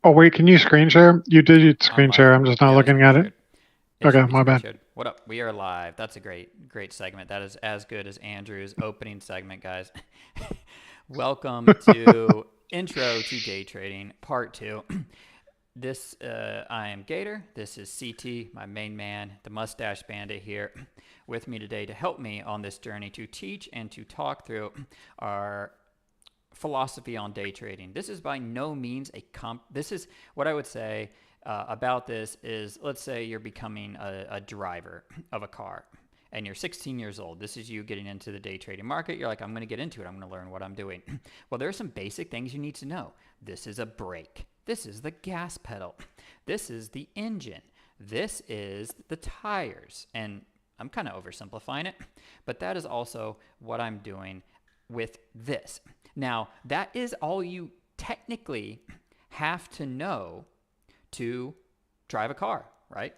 Oh wait, can you screen share? You did On screen my share. I'm just not yeah, looking screen at it. shared. It Okay, should be my screen bad. shared. What up? We are live. That's a great segment. That is as good as Andrew's opening segment, guys. Welcome to Intro to Day Trading Part 2. I am Gator. This is CT, my main man, the mustache bandit here with me today to help me on this journey to teach and to talk through our philosophy on day trading. This is by no means this is what I would say about this is, let's say you're becoming a driver of a car and you're 16 years old. This is you getting into the day trading market. You're like, I'm going to get into it. I'm going to learn what I'm doing. Well, there are some basic things you need to know. This is a brake. This is the gas pedal. This is the engine. This is the tires. And I'm kind of oversimplifying it, but that is also what I'm doing with this. Now, that is all you technically have to know to drive a car, right?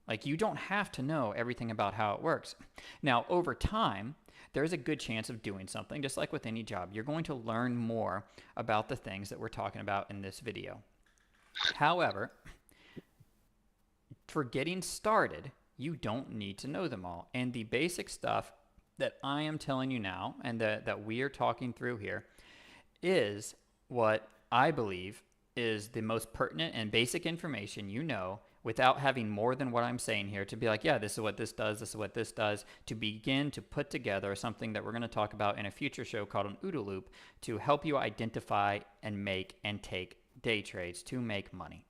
Like, you don't have to know everything about how it works. Now, over time, there's a good chance of doing something, just like with any job. You're going to learn more about the things that we're talking about in this video. However, for getting started, you don't need to know them all. And the basic stuff that I am telling you now and that we are talking through here is what I believe is the most pertinent and basic information you know without having more than what I'm saying here to be like, yeah, this is what this does, this is what this does, to begin to put together something that we're going to talk about in a future show called an OODA loop to help you identify and make and take day trades to make money.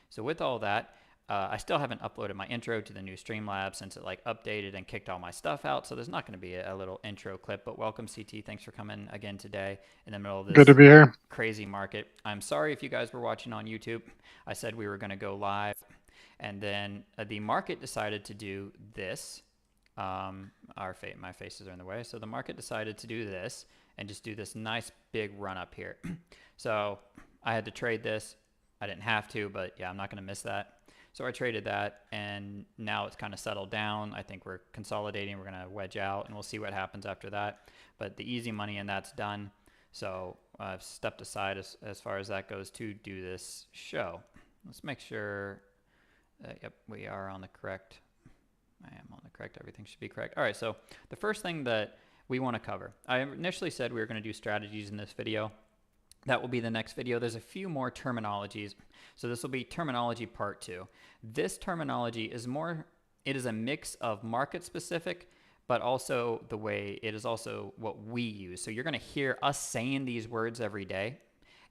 So with all that, I still haven't uploaded my intro to the new Streamlabs since it updated and kicked all my stuff out. So there's not going to be a little intro clip, but welcome CT. Thanks for coming again today in the middle of Good to this be here. crazy market. I'm sorry if you guys were watching on YouTube. I said we were going to go live and then the market decided to do this. My faces are in the way. So the market decided to do this and just do this nice big run up here. So I had to trade this. I didn't have to, but yeah, I'm not going to miss that. So I traded that, and now it's kind of settled down. I think we're consolidating. We're going to wedge out, and we'll see what happens after that. But the easy money in that's done. So I've stepped aside as far as that goes to do this show. Let's make sure that, yep, we are on the correct. I am on the correct. Everything should be correct. All right, so the first thing that we want to cover. I initially said we were going to do strategies in this video. That will be the next video. There's a few more terminologies. So this will be terminology part 2. This terminology is it is a mix of market specific, but also it is also what we use. So you're going to hear us saying these words every day.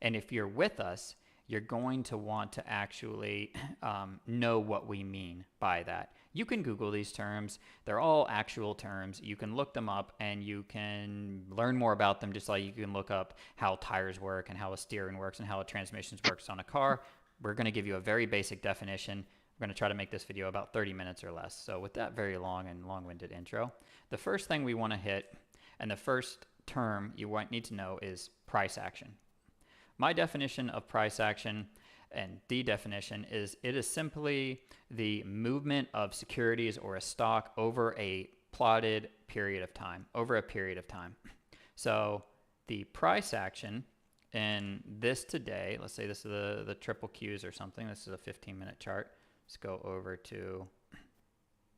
And if you're with us, you're going to want to actually know what we mean by that. You can Google these terms. They're all actual terms. You can look them up and you can learn more about them, just like you can look up how tires work and how a steering works and how a transmission works on a car. We're going to give you a very basic definition. We're going to try to make this video about 30 minutes or less. So with that very long and long-winded intro, the first thing we want to hit and the first term you need to know is price action. My definition of price action and the definition is it is simply the movement of securities or a stock over a plotted period of time, So the price action in this today, let's say this is the triple Qs or something. This is a 15-minute chart. Let's go over to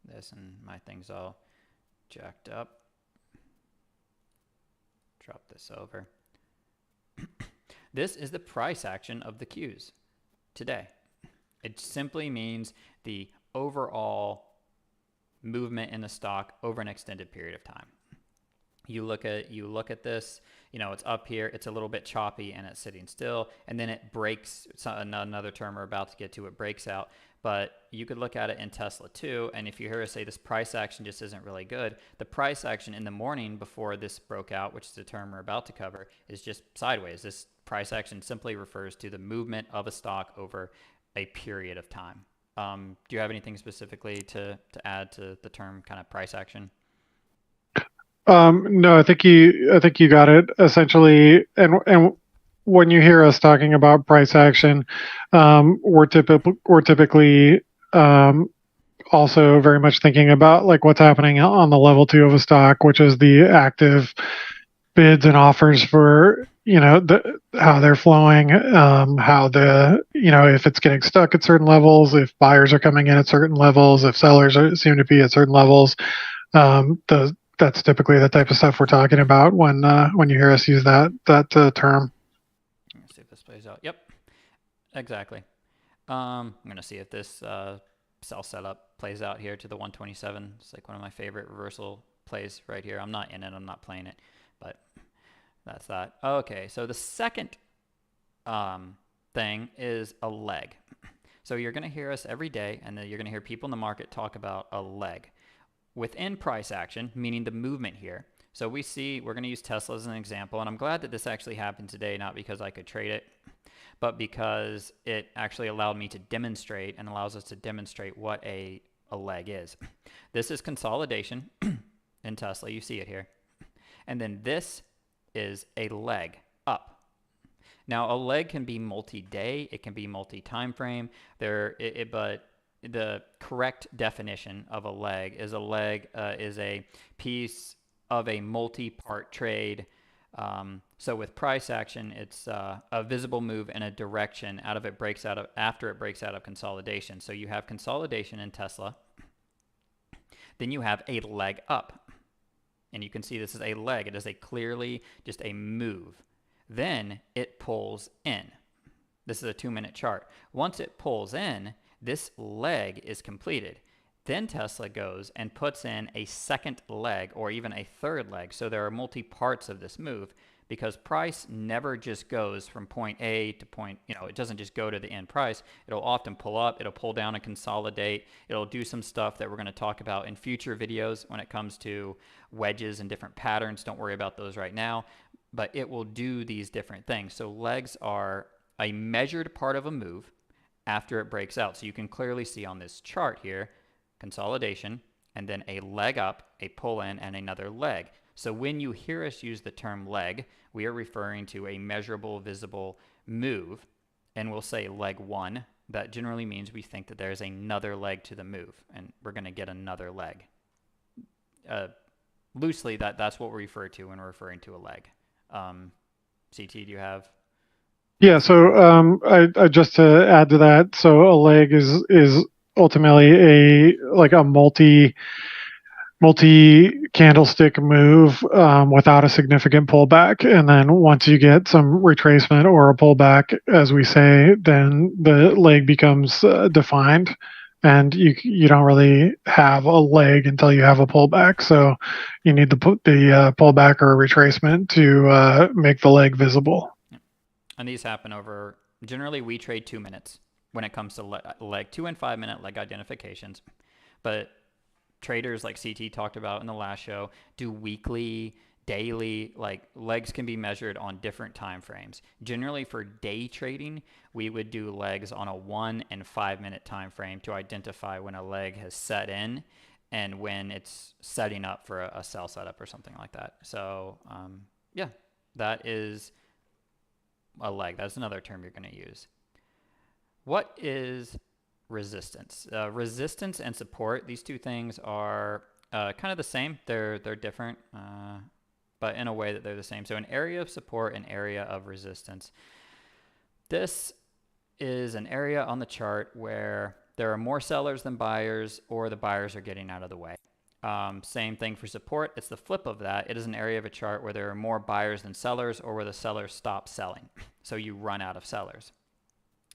this, and my thing's all jacked up. Drop this over. This is the price action of the Qs today. It simply means the overall movement in the stock over an extended period of time. You look at this, it's up here, it's a little bit choppy and it's sitting still, and then it breaks. It's another term we're about to get to, it breaks out. But you could look at it in Tesla too, and if you hear us say this price action just isn't really good, the price action in the morning before this broke out, which is the term we're about to cover, is just sideways. This price action simply refers to the movement of a stock over a period of time. Do you have anything specifically to add to the term kind of price action? No, I think you got it essentially. And when you hear us talking about price action, we're typically also very much thinking about what's happening on the level 2 of a stock, which is the active bids and offers for how they're flowing, how the if it's getting stuck at certain levels, if buyers are coming in at certain levels, if seem to be at certain levels. That's typically the type of stuff we're talking about when you hear us use that term. Let's see if this plays out. Yep, exactly. I'm gonna see if this sell setup plays out here to the 127. It's like one of my favorite reversal plays right here. I'm not in it. I'm not playing it, but that's that. Okay, so the second thing is a leg. So you're going to hear us every day, and then you're going to hear people in the market talk about a leg. Within price action, meaning the movement here. So we're going to use Tesla as an example, and I'm glad that this actually happened today, not because I could trade it, but because it actually allowed me to demonstrate and allows us to demonstrate what a leg is. This is consolidation in Tesla. You see it here. And then this is a leg up. Now, a leg can be multi-day. It can be multi-time frame. But the correct definition of a leg is a piece of a multi-part trade. So with price action, it's a visible move in a direction after it breaks out of consolidation. So you have consolidation in Tesla. Then you have a leg up. And you can see this is a leg. It is clearly just a move. Then it pulls in. This is a 2-minute chart. Once it pulls in, this leg is completed. Then Tesla goes and puts in a second leg or even a third leg. So there are multi-parts of this move because price never just goes from point A to point, it doesn't just go to the end price. It'll often pull up, it'll pull down and consolidate. It'll do some stuff that we're going to talk about in future videos when it comes to wedges and different patterns. Don't worry about those right now, but it will do these different things. So legs are a measured part of a move after it breaks out. So you can clearly see on this chart here, consolidation, and then a leg up, a pull in, and another leg. So when you hear us use the term leg, we are referring to a measurable, visible move, and we'll say leg one. That generally means we think that there's another leg to the move, and we're going to get another leg. Loosely, that's what we refer to when we're referring to a leg. CT, do you have? Yeah. So I just to add to that, so a leg is ultimately a multi candlestick move without a significant pullback, and then once you get some retracement or a pullback, as we say, then the leg becomes defined, and you don't really have a leg until you have a pullback. So you need the pullback or retracement to make the leg visible. And these happen over, generally we trade 2 minutes when it comes to leg 2 and 5 minute leg identifications. But traders like CT talked about in the last show do weekly, daily, legs can be measured on different time frames. Generally for day trading, we would do legs on a 1 and 5 minute time frame to identify when a leg has set in and when it's setting up for a sell setup or something like that. So yeah, that is a leg. That's another term you're going to use. What is resistance? Resistance and support, these two things are kind of the same. They're different, but in a way that they're the same. So an area of support, an area of resistance. This is an area on the chart where there are more sellers than buyers, or the buyers are getting out of the way. Same thing for support. It's the flip of that. It is an area of a chart where there are more buyers than sellers, or where the sellers stop selling. So you run out of sellers.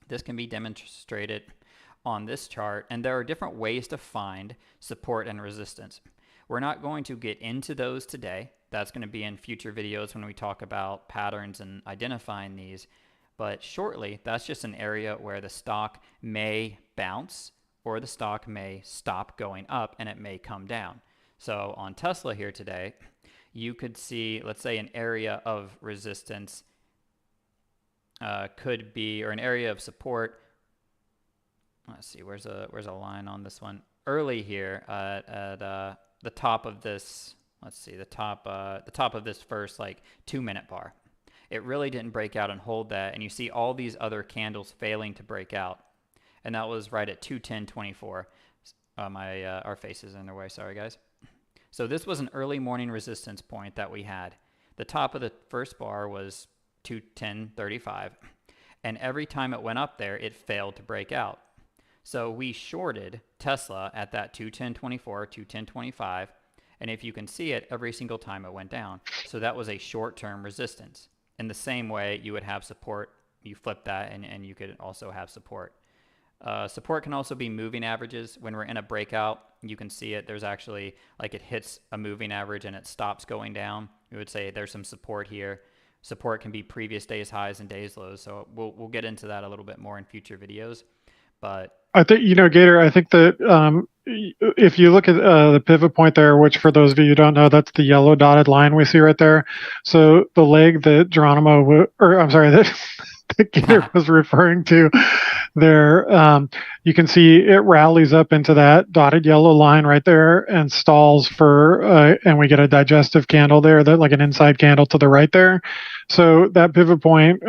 This can be demonstrated on this chart, and there are different ways to find support and resistance. We're not going to get into those today. That's going to be in future videos when we talk about patterns and identifying these. But shortly, that's just an area where the stock may bounce, or the stock may stop going up and it may come down. So on Tesla here today, you could see, let's say, an area of resistance could be, or an area of support. Let's see, where's a line on this one? Early here at the top of this, let's see, the top of this first 2 minute bar. It really didn't break out and hold that, and you see all these other candles failing to break out. And that was right at 210.24. Our faces are in their way, sorry guys. So this was an early morning resistance point that we had. The top of the first bar was 210.35. And every time it went up there, it failed to break out. So we shorted Tesla at that 210.24, 210.25. And if you can see it, every single time it went down. So that was a short-term resistance. In the same way, you would have support. You flip that, and you could also have support. Support can also be moving averages. When we're in a breakout, you can see it. There's actually, like, it hits a moving average and it stops going down. We would say there's some support here. Support can be previous days highs and days lows. So we'll get into that a little bit more in future videos. But I think, Gator, I think that if you look at the pivot point there, which for those of you who don't know, that's the yellow dotted line we see right there. So the leg that Geronimo, or I'm sorry, that Gator was referring to there, you can see it rallies up into that dotted yellow line right there and stalls for, and we get a digestive candle there, that like an inside candle to the right there. So that pivot point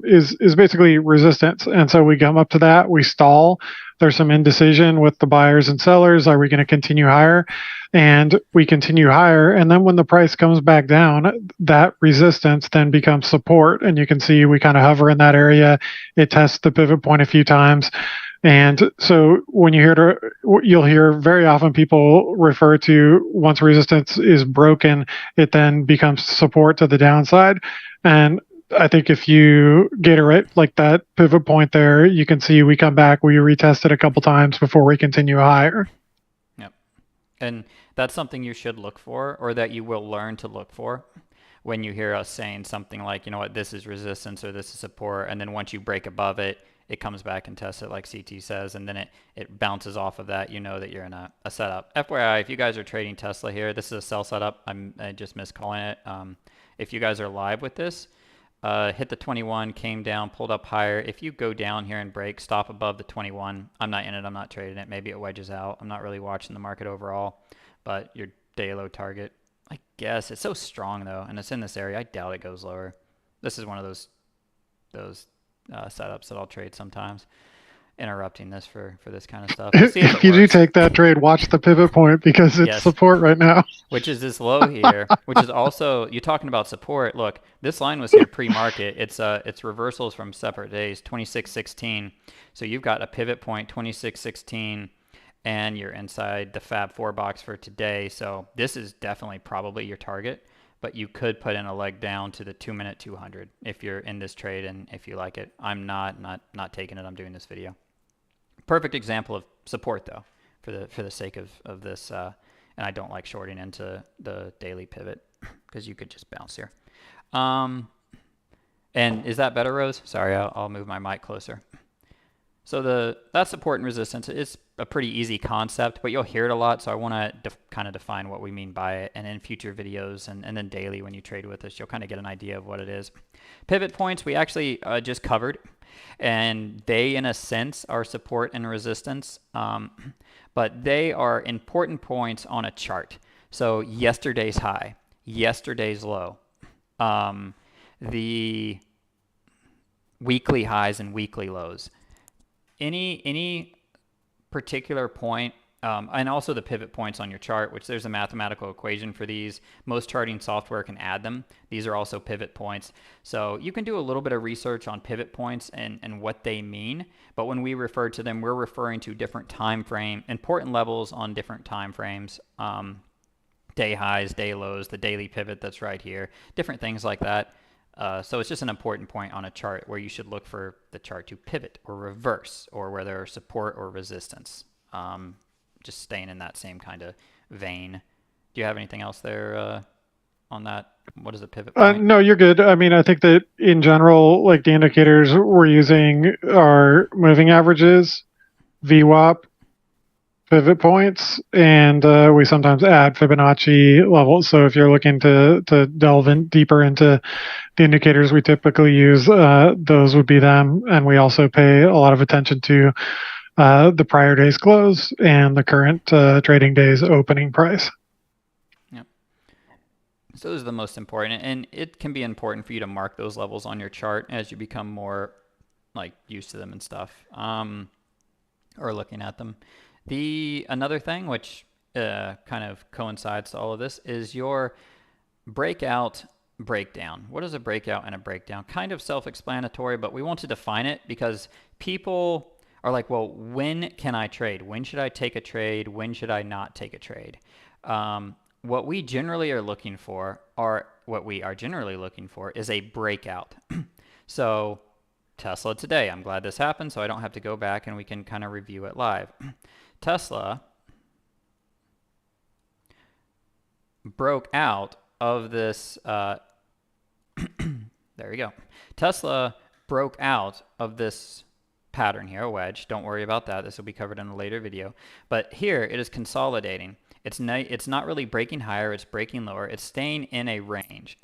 is basically resistance, and so we come up to that, we stall. There's some indecision with the buyers and sellers. Are we going to continue higher? And we continue higher, and then when the price comes back down, that resistance then becomes support, and you can see we kind of hover in that area. It tests the pivot point a few times. And so when you'll hear very often people refer to, once resistance is broken, it then becomes support to the downside. And I think if you get it right, like that pivot point there, you can see we come back, we retest it a couple times before we continue higher. Yep. And that's something you should look for, or that you will learn to look for when you hear us saying something like, you know what, this is resistance or this is support. And then once you break above it, it comes back and tests it like CT says, and then it bounces off of that. You know that you're in a setup. FYI, if you guys are trading Tesla here, this is a sell setup. I just missed calling it. If you guys are live with this, hit the 21, came down, pulled up higher. If you go down here and break, stop above the 21. I'm not in it. I'm not trading it. Maybe it wedges out. I'm not really watching the market overall, but your day low target, I guess. It's so strong, though, and it's in this area. I doubt it goes lower. This is one of those setups that I'll trade sometimes. Interrupting this for this kind of stuff. We'll see if you do take that trade, watch the pivot point, because it's support right now. Which is this low here, which is also, you're talking about support. Look, this line was here pre-market. It's reversals from separate days, 26.16. So you've got a pivot point, 26.16, and you're inside the Fab 4 box for today. So this is definitely probably your target, but you could put in a leg down to the 2-minute 200 if you're in this trade and if you like it. I'm not taking it. I'm doing this video. Perfect example of support, though, for the sake of this. And I don't like shorting into the daily pivot because you could just bounce here. And is that better, Rose? Sorry, I'll move my mic closer. So that support and resistance is a pretty easy concept, but you'll hear it a lot. So I want to kind of define what we mean by it. And in future videos and then daily when you trade with us, you'll kind of get an idea of what it is. Pivot points, we actually just covered. And they, in a sense, are support and resistance. But they are important points on a chart. So yesterday's high, yesterday's low, the weekly highs and weekly lows. Any particular point, and also the pivot points on your chart, which there's a mathematical equation for these. Most charting software can add them. These are also pivot points. So you can do a little bit of research on pivot points and what they mean. But when we refer to them, we're referring to different time frame, important levels on different time frames. Day highs, day lows, the daily pivot that's right here, different things like that. So it's just an important point on a chart where you should look for the chart to pivot or reverse, or where there are support or resistance. Just staying in that same kind of vein. Do you have anything else there on that? What is a pivot point? No, you're good. I mean, I think that in general, like the indicators we're using are moving averages, VWAP, pivot points, and we sometimes add Fibonacci levels. So if you're looking to delve in deeper into the indicators we typically use, those would be them. And we also pay a lot of attention to the prior day's close and the current trading day's opening price. Yep. So those are the most important, and it can be important for you to mark those levels on your chart as you become more like used to them and stuff, or looking at them. Another thing which kind of coincides to all of this is your breakout breakdown. What is a breakout and a breakdown? Kind of self-explanatory, but we want to define it because people are like, well, when can I trade? When should I take a trade? When should I not take a trade? What we generally are looking for is a breakout. So Tesla today, I'm glad this happened, so I don't have to go back and we can kind of review it live. Tesla broke out of this, there we go. Tesla broke out of this pattern here, a wedge. Don't worry about that. This will be covered in a later video. But here it is consolidating. It's not really breaking higher, it's breaking lower. It's staying in a range.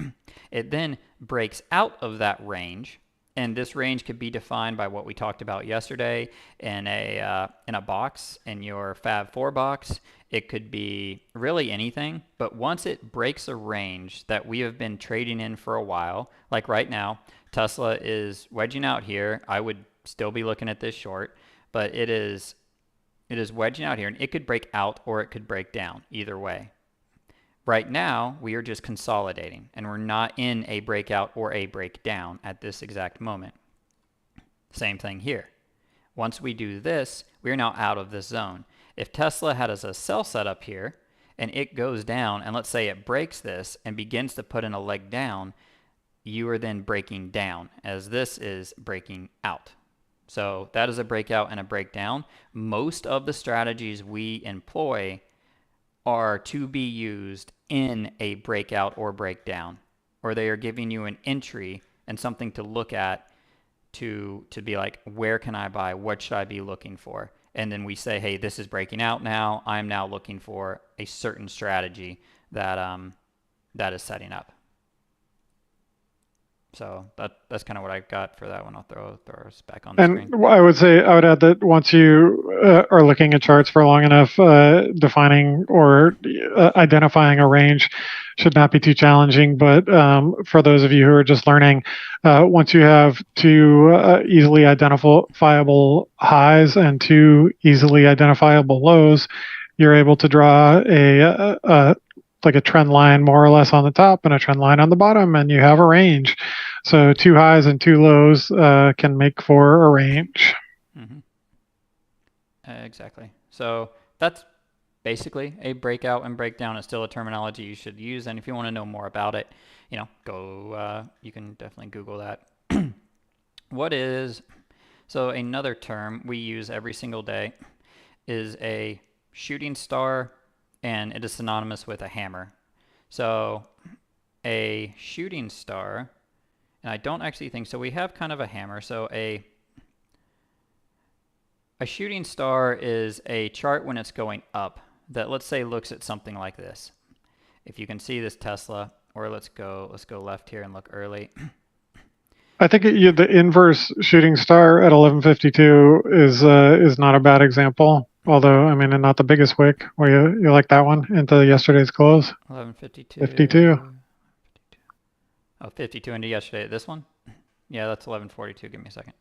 It then breaks out of that range, and this range could be defined by what we talked about yesterday in a box, in your Fab 4 box. It could be really anything, but once it breaks a range that we have been trading in for a while, like right now, Tesla is wedging out here. I would still be looking at this short, but it is wedging out here, and it could break out or it could break down, either way. Right now, we are just consolidating, and we're not in a breakout or a breakdown at this exact moment. Same thing here. Once we do this, we are now out of this zone. If Tesla had as a sell setup here, and it goes down, and let's say it breaks this and begins to put in a leg down, you are then breaking down, as this is breaking out. So that is a breakout and a breakdown. Most of the strategies we employ are to be used in a breakout or breakdown, or they are giving you an entry and something to look at to be like, where can I buy? What should I be looking for? And then we say, hey, this is breaking out now. I'm now looking for a certain strategy that is setting up. So that's kind of what I got for that one. I'll throw us back on the screen. And I would add that once you are looking at charts for long enough, defining or identifying a range should not be too challenging. But for those of you who are just learning, once you have two easily identifiable highs and two easily identifiable lows, you're able to draw like a trend line more or less on the top and a trend line on the bottom, and you have a range. So two highs and two lows can make for a range. Mm-hmm. Exactly. So that's basically a breakout and breakdown. Is still a terminology you should use, and if you want to know more about it, go. You can definitely Google that. So another term we use every single day is a shooting star, and it is synonymous with a hammer. So a shooting star, and I don't actually think so. We have kind of a hammer. So a shooting star is a chart when it's going up that, let's say, looks at something like this. If you can see this Tesla, or let's go left here and look early. I think the inverse shooting star at 1152 is not a bad example. Although, I mean, and not the biggest wick. Where you like that one into yesterday's close? 1152. 52. Oh, 52 into yesterday. This one? Yeah, that's 1142. Give me a second.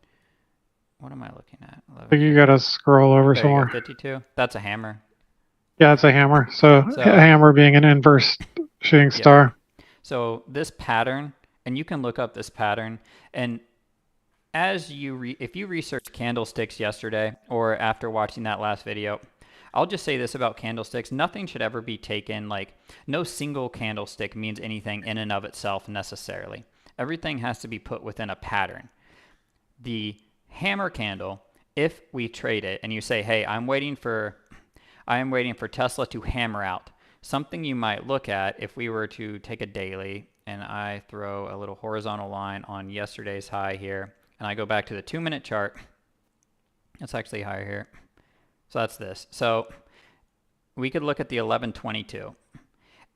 What am I looking at? I think you got to scroll over some more. 52. That's a hammer. Yeah, it's a hammer. So a hammer being an inverse shooting star. So this pattern, and you can look up this pattern, and if you researched candlesticks yesterday or after watching that last video, I'll just say this about candlesticks. Nothing should ever be taken, like, no single candlestick means anything in and of itself necessarily. Everything has to be put within a pattern. The hammer candle, if we trade it and you say, hey, I am waiting for Tesla to hammer out, something you might look at if we were to take a daily, and I throw a little horizontal line on yesterday's high here, and I go back to the 2-minute chart. It's actually higher here. So that's this. So we could look at the 1122,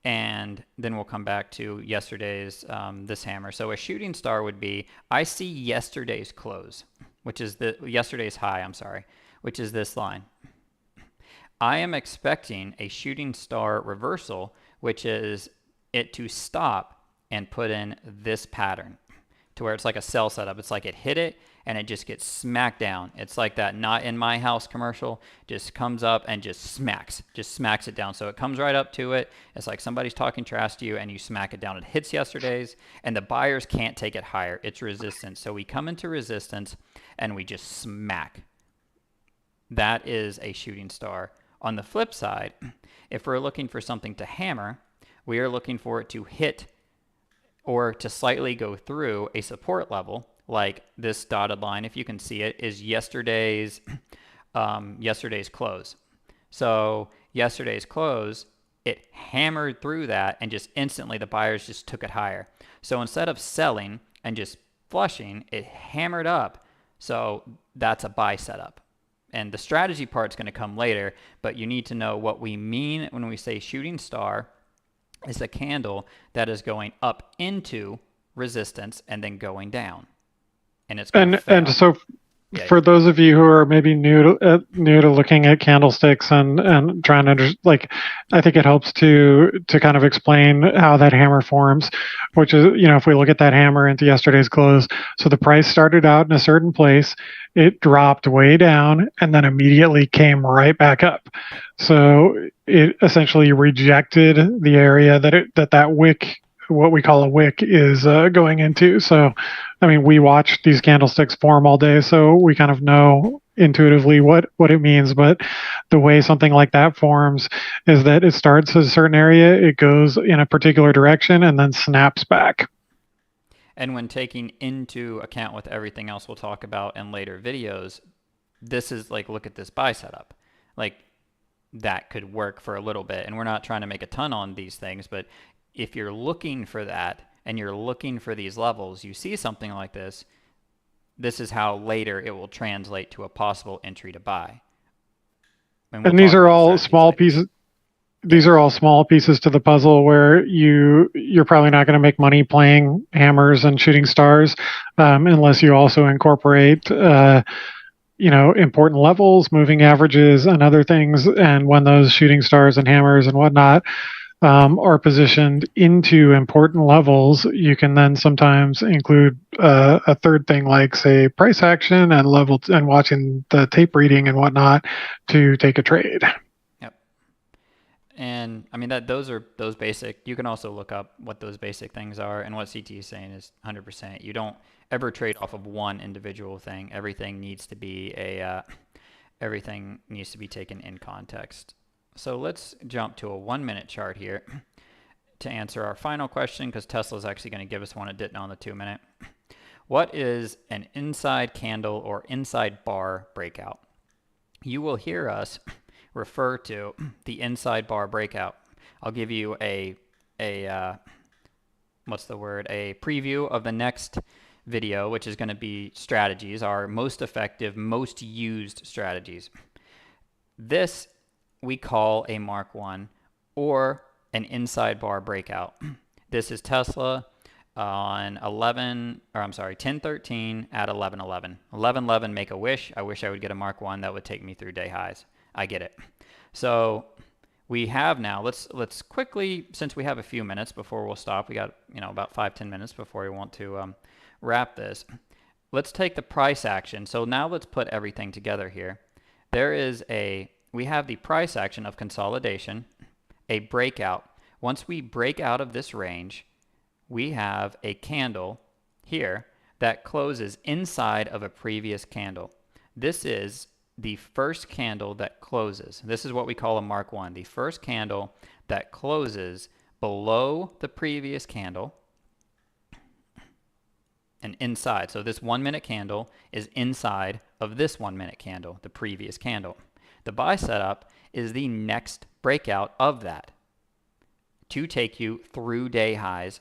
and then we'll come back to yesterday's, this hammer. So a shooting star would be, I see yesterday's close, which is yesterday's high, which is this line. I am expecting a shooting star reversal, which is it to stop and put in this pattern. to where it's like a sell setup. It's like it hit it and it just gets smacked down. It's like that "not in my house" commercial, just comes up and just smacks it down. So it comes right up to it. It's like somebody's talking trash to you and you smack it down. It hits yesterday's and the buyers can't take it higher. It's resistance. So we come into resistance and we just smack. That is a shooting star. On the flip side, if we're looking for something to hammer, we are looking for it to hit or to slightly go through a support level, like this dotted line, if you can see it, is yesterday's close. So yesterday's close, it hammered through that and just instantly the buyers just took it higher. So instead of selling and just flushing, it hammered up. So that's a buy setup. And the strategy part's going to come later, but you need to know what we mean when we say shooting star is a candle that is going up into resistance and then going down. And it's going to fail. And so for those of you who are maybe new to looking at candlesticks and trying to I think it helps to kind of explain how that hammer forms, which is, if we look at that hammer into yesterday's close, so the price started out in a certain place, it dropped way down, and then immediately came right back up. So it essentially rejected the area that wick, what we call a wick, is going into. So, I mean, we watch these candlesticks form all day, so we kind of know intuitively what it means. But the way something like that forms is that it starts at a certain area, it goes in a particular direction, and then snaps back. And when taking into account with everything else we'll talk about in later videos, this is like, look at this buy setup. Like, that could work for a little bit. And we're not trying to make a ton on these things, but if you're looking for that and you're looking for these levels, you see something like this, this is how later it will translate to a possible entry to buy. And these are all small pieces. These are all small pieces to the puzzle where you're probably not going to make money playing hammers and shooting stars unless you also incorporate important levels, moving averages, and other things. And when those shooting stars and hammers and whatnot are positioned into important levels, you can then sometimes include a third thing, like, say, price action and level and watching the tape reading and whatnot to take a trade. Yep. And I mean, those basic. You can also look up what those basic things are, and what CT is saying is 100%. You don't ever trade off of one individual thing. Everything needs to be everything needs to be taken in context. So let's jump to a 1 minute chart here to answer our final question, because Tesla's actually going to give us one it didn't on the 2 minute. What is an inside candle or inside bar breakout? You will hear us refer to the inside bar breakout. I'll give you a preview of the next video, which is going to be strategies, our most effective, most used strategies. This we call a Mark 1 or an inside bar breakout. This is Tesla on 10/13 at 11/11. 11/11 make a wish. I wish I would get a Mark 1 that would take me through day highs. I get it. So we have now, let's quickly, since we have a few minutes before we'll stop, we got about 5-10 minutes before we want to wrap this. Let's take the price action. So now let's put everything together here. We have the price action of consolidation, a breakout. Once we break out of this range, we have a candle here that closes inside of a previous candle. This is the first candle that closes. This is what we call a Mark 1, the first candle that closes below the previous candle and inside. So this 1 minute candle is inside of this 1 minute candle, the previous candle. The buy setup is the next breakout of that to take you through day highs.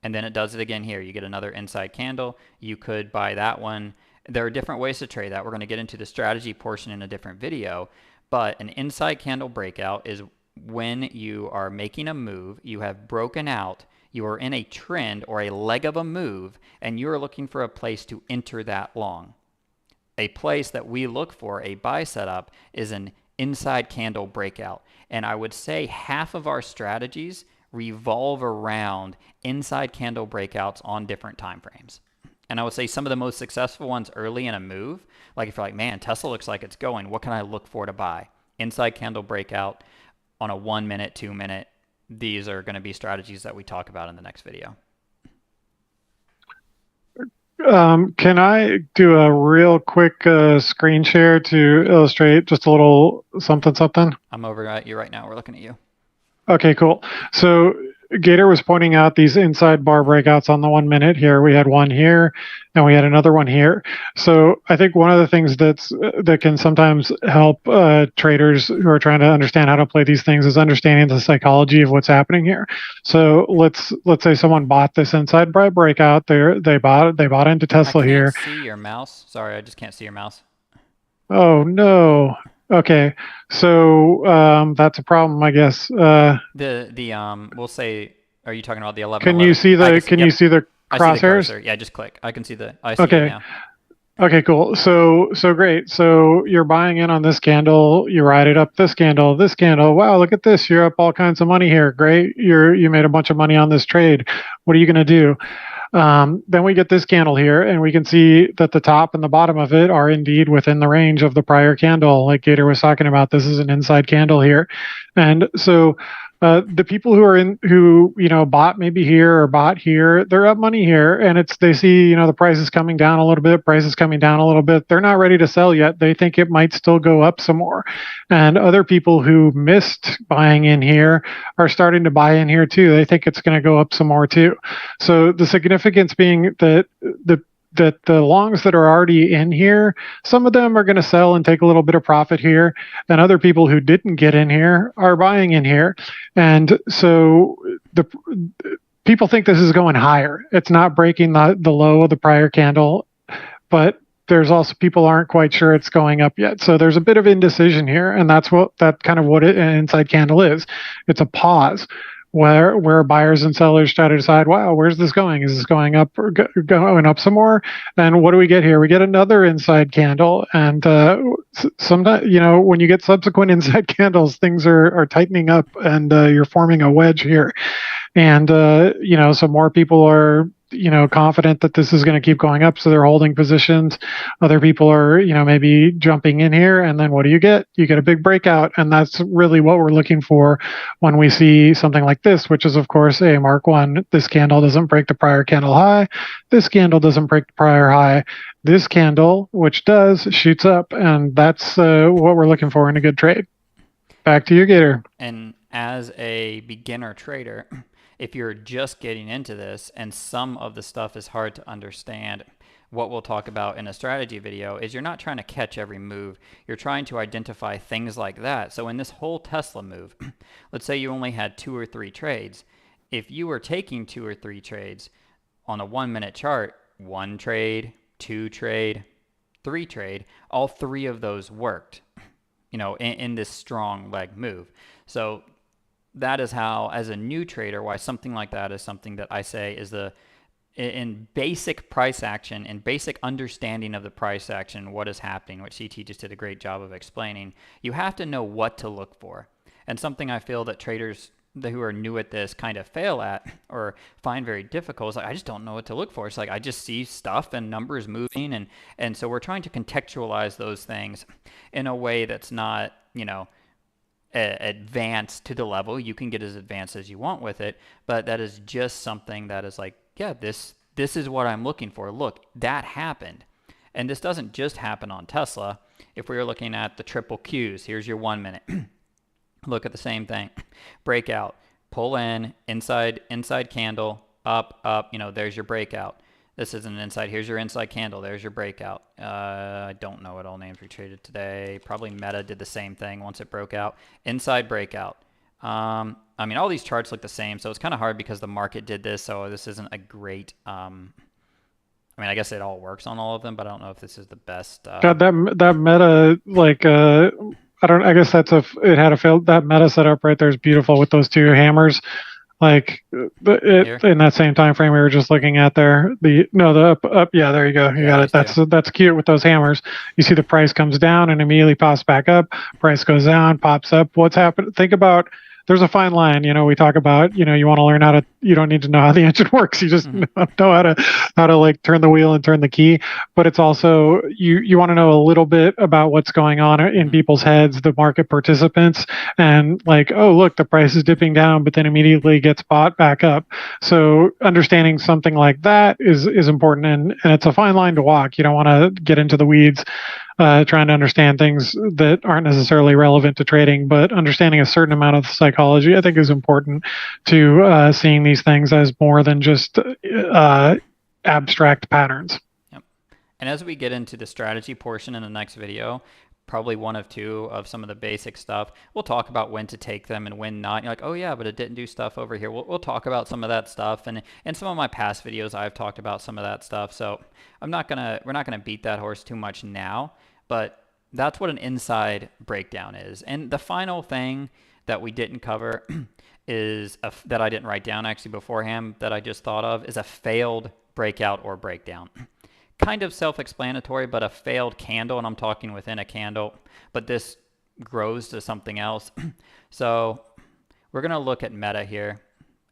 And then it does it again here. You get another inside candle. You could buy that one. There are different ways to trade that. We're going to get into the strategy portion in a different video. But an inside candle breakout is when you are making a move, you have broken out, you are in a trend or a leg of a move, and you're looking for a place to enter that long. A place that we look for, a buy setup, is an inside candle breakout. And I would say half of our strategies revolve around inside candle breakouts on different time frames. And I would say some of the most successful ones early in a move, like if you're like, man, Tesla looks like it's going, what can I look for to buy? Inside candle breakout on a 1 minute, 2 minute. These are going to be strategies that we talk about in the next video. Can I do a real quick screen share to illustrate just a little something something? I'm over at you right now. We're looking at you. Okay, cool. So Gator was pointing out these inside bar breakouts on the 1 minute here. We had one here and we had another one here. So I think one of the things that can sometimes help traders who are trying to understand how to play these things is understanding the psychology of what's happening here. So let's say someone bought this inside bar breakout. They bought into Tesla here. I can't see your mouse. Sorry, I just can't see your mouse. Oh no. Okay, so that's a problem, I guess. We'll say, are you talking about the 11? Can you see the you see the I see the crosshairs? cursor. Yeah, just click. I see it now. Okay, cool. So great. So you're buying in on this candle. You ride it up this candle, this candle. Wow, look at this. You're up all kinds of money here. Great. You made a bunch of money on this trade. What are you going to do? Then we get this candle here, and we can see that the top and the bottom of it are indeed within the range of the prior candle. Like Gator was talking about, this is an inside candle here. And so the people who bought maybe here or bought here, they're up money here, and they see the price is coming down a little bit, price is coming down a little bit. They're not ready to sell yet. They think it might still go up some more. And other people who missed buying in here are starting to buy in here too. They think it's going to go up some more too. So the significance being that the longs that are already in here, some of them are going to sell and take a little bit of profit here, and other people who didn't get in here are buying in here. And so the people think this is going higher. It's not breaking the low of the prior candle, but there's also people aren't quite sure it's going up yet. So there's a bit of indecision here, and that's kind of what an inside candle is. It's a pause where buyers and sellers try to decide, wow, where's this going? Is this going up or going up some more? And what do we get here? We get another inside candle. And sometimes, when you get subsequent inside candles, things are tightening up, and you're forming a wedge here. And, so more people are, confident that this is going to keep going up, so they're holding positions. Other people are, maybe jumping in here, and then what do you get? You get a big breakout, and that's really what we're looking for when we see something like this, which is, of course, a Mark 1. This candle doesn't break the prior candle high. This candle doesn't break the prior high. This candle, which does, shoots up, and that's what we're looking for in a good trade. Back to you, Gator. And as a beginner trader, if you're just getting into this and some of the stuff is hard to understand, what we'll talk about in a strategy video is you're not trying to catch every move. You're trying to identify things like that. So in this whole Tesla move, let's say you only had 2 or 3 trades. If you were taking 2 or 3 trades on a 1 minute chart, 1 trade, 2 trade, 3 trade, all 3 of those worked, in this strong leg move. So that is how, as a new trader, why something like that is something that I say is in basic price action, in basic understanding of the price action, what is happening, which CT just did a great job of explaining. You have to know what to look for. And something I feel that traders who are new at this kind of fail at or find very difficult is like, I just don't know what to look for. It's like I just see stuff and numbers moving, and so we're trying to contextualize those things in a way that's not, advanced to the level. You can get as advanced as you want with it, but that is just something that is like, yeah, this is what I'm looking for. Look, that happened. And this doesn't just happen on Tesla. If we were looking at the triple Qs, here's your 1 minute. Look at the same thing. Breakout, pull in, inside candle, up, there's your breakout. This is an inside. Here's your inside candle. There's your breakout. I don't know what all names we traded today. Probably Meta did the same thing once it broke out. Inside breakout. All these charts look the same, so it's kind of hard because the market did this, so this isn't a great... I guess it all works on all of them, but I don't know if this is the best. God, that Meta, I guess it had a failed. That Meta setup right there is beautiful with those 2 hammers. In that same time frame we were just looking at there, the up, yeah, there you go, you got it. That's cute with those hammers. You see the price comes down and immediately pops back up. Price goes down, pops up. What's happened? Think about there's a fine line. We talk about, you want to learn how to, you don't need to know how the engine works. You just Hmm. know how to like turn the wheel and turn the key. But it's also, you want to know a little bit about what's going on in Hmm. people's heads, the market participants, and like, oh, look, the price is dipping down, but then immediately gets bought back up. So understanding something like that is important, and it's a fine line to walk. You don't want to get into the weeds trying to understand things that aren't necessarily relevant to trading, but understanding a certain amount of psychology, I think, is important to seeing these things as more than just abstract patterns. Yep. And as we get into the strategy portion in the next video, probably one of two of some of the basic stuff, we'll talk about when to take them and when not. You're like, oh yeah, but it didn't do stuff over here. We'll talk about some of that stuff, and in some of my past videos, I've talked about some of that stuff. So we're not gonna beat that horse too much now, but that's what an inside breakdown is. And the final thing that we didn't cover that I didn't write down actually beforehand that I just thought of is a failed breakout or breakdown. Kind of self-explanatory, but a failed candle, and I'm talking within a candle, but this grows to something else. So we're going to look at meta here,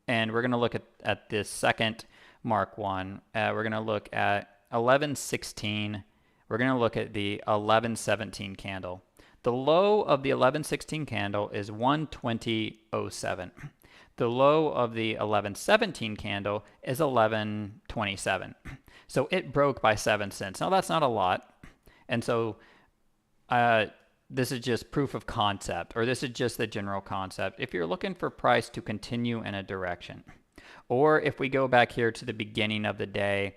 and we're going to look at this second Mark 1. We're going to look at 1116. We're going to look at the 1117 candle. The low of the 1116 candle is 120.07. The low of the 1117 candle is 1127. So it broke by 7 cents. Now that's not a lot. And so this is just proof of concept, or this is just the general concept. If you're looking for price to continue in a direction, or if we go back here to the beginning of the day,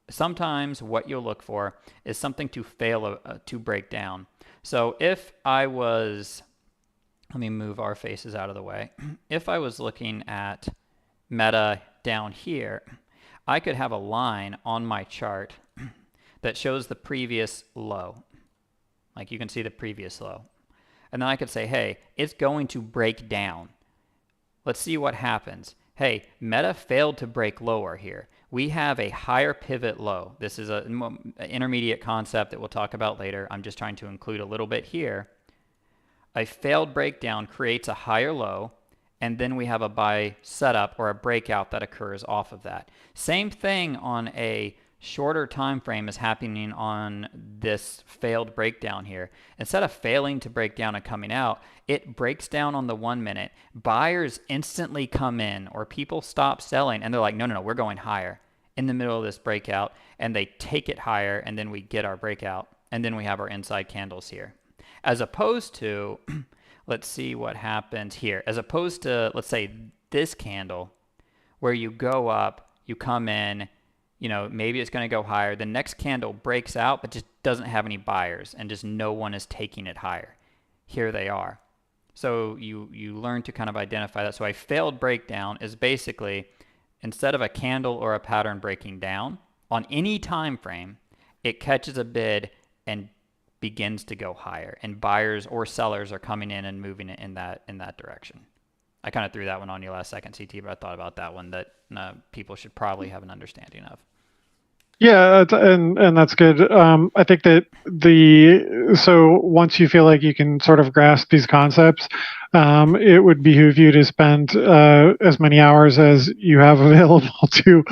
sometimes what you'll look for is something to fail to break down. So if I was, let me move our faces out of the way. If I was looking at meta down here, I could have a line on my chart that shows the previous low. Like you can see the previous low. And then I could say, hey, it's going to break down. Let's see what happens. Hey, meta failed to break lower here. We have a higher pivot low. This is an intermediate concept that we'll talk about later. I'm just trying to include a little bit here. A failed breakdown creates a higher low, and then we have a buy setup or a breakout that occurs off of that. Same thing on a shorter time frame is happening on this failed breakdown here. Instead of failing to break down and coming out, it breaks down on the 1 minute. Buyers instantly come in, or people stop selling, and they're like, no, we're going higher in the middle of this breakout, and they take it higher, and then we get our breakout, and then we have our inside candles here. As opposed to, let's see what happens here. As opposed to, let's say, this candle, where you go up, you come in, maybe it's going to go higher. The next candle breaks out, but just doesn't have any buyers, and just no one is taking it higher. Here they are. So you learn to kind of identify that. So a failed breakdown is basically, instead of a candle or a pattern breaking down, on any time frame, it catches a bid and begins to go higher, and buyers or sellers are coming in and moving it in that direction. I kind of threw that one on you last second, CT, but I thought about that one that people should probably have an understanding of. Yeah, and that's good. I think that so once you feel like you can sort of grasp these concepts, it would behoove you to spend as many hours as you have available to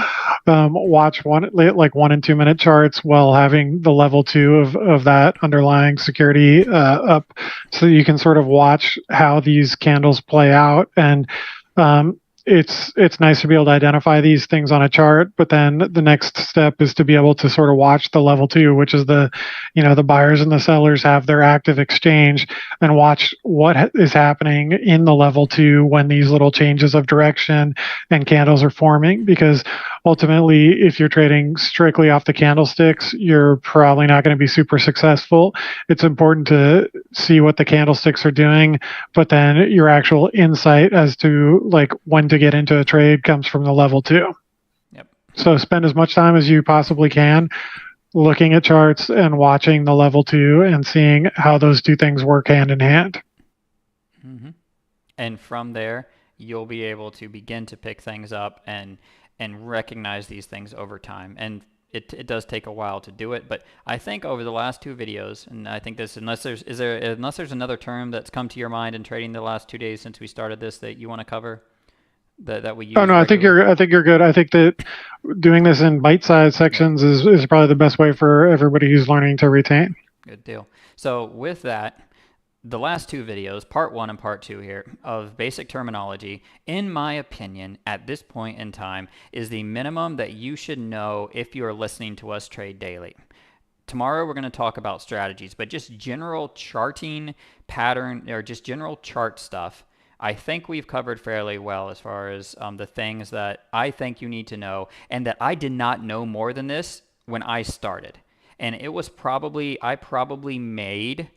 watch 1 and 2 minute charts while having the level 2 of that underlying security up, so you can sort of watch how these candles play out. And it's nice to be able to identify these things on a chart, but then the next step is to be able to sort of watch the level 2, which is the buyers and the sellers have their active exchange, and watch what is happening in the level 2 when these little changes of direction and candles are forming. Because ultimately, if you're trading strictly off the candlesticks, you're probably not going to be super successful. It's important to see what the candlesticks are doing, but then your actual insight as to like when to get into a trade comes from the level 2. Yep. So spend as much time as you possibly can looking at charts and watching the level 2 and seeing how those two things work hand in hand. Mm-hmm. And from there, you'll be able to begin to pick things up and recognize these things over time. And it does take a while to do it. But I think over the last 2 videos, and I think this, unless there's another term that's come to your mind in trading the last 2 days since we started this that you want to cover, that we use Oh no, regularly? I think you're good. I think that doing this in bite-sized Yep. sections is probably the best way for everybody who's learning to retain. Good deal. So with that, the last 2 videos, part 1 and part 2 here, of basic terminology, in my opinion, at this point in time, is the minimum that you should know if you are listening to us trade daily. Tomorrow we're going to talk about strategies, but just general charting pattern, or just general chart stuff, I think we've covered fairly well as far as the things that I think you need to know, and that I did not know more than this when I started. And it was I probably made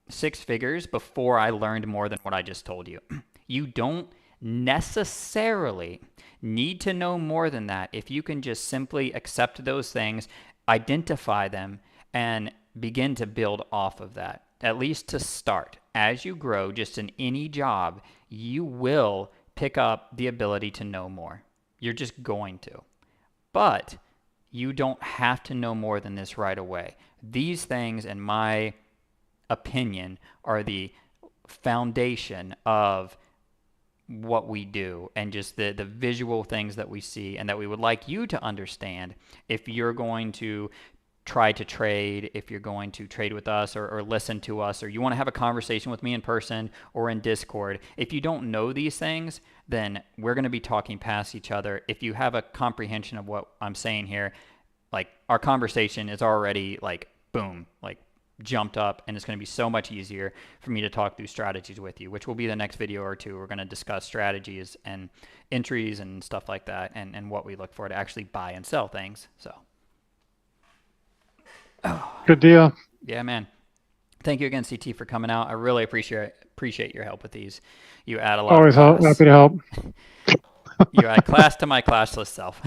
6 figures before I learned more than what I just told you. You don't necessarily need to know more than that if you can just simply accept those things, identify them, and begin to build off of that, at least to start. As you grow, just in any job, you will pick up the ability to know more. You're just going to. But you don't have to know more than this right away. These things, in my opinion, are the foundation of what we do, and just the visual things that we see and that we would like you to understand if you're going to try to trade, if you're going to trade with us, or listen to us, or you want to have a conversation with me in person or in Discord. If you don't know these things, then we're going to be talking past each other. If you have a comprehension of what I'm saying here, like, our conversation is already like boom, like jumped up, and it's going to be so much easier for me to talk through strategies with you, which will be the next video or two. We're going to discuss strategies and entries and stuff like that, and what we look for to actually buy and sell things. So Good deal. yeah, man. Thank you again, CT, for coming out. I really appreciate your help with these. You add a lot of Always class. happy to help. You add class to my classless self.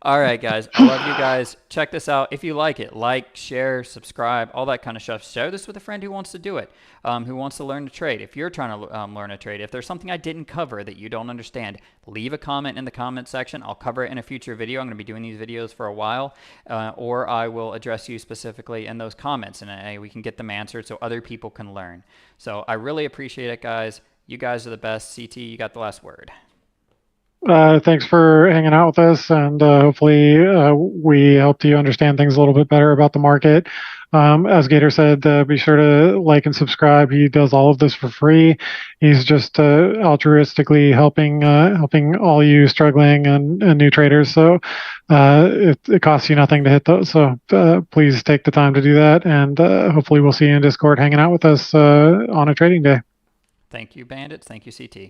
All right, guys. I love you guys. Check this out. If you like it, like, share, subscribe, all that kind of stuff. Share this with a friend who wants to do it, who wants to learn to trade. If you're trying to learn to trade, if there's something I didn't cover that you don't understand, leave a comment in the comment section. I'll cover it in a future video. I'm going to be doing these videos for a while, or I will address you specifically in those comments, and we can get them answered so other people can learn. So I really appreciate it, guys. You guys are the best. CT, you got the last word. Thanks for hanging out with us, and hopefully we helped you understand things a little bit better about the market. As Gator said, be sure to like and subscribe. He does all of this for free. He's just altruistically helping all you struggling and new traders. So it costs you nothing to hit those. So please take the time to do that, and hopefully we'll see you in Discord hanging out with us on a trading day. Thank you, Bandits. Thank you, CT.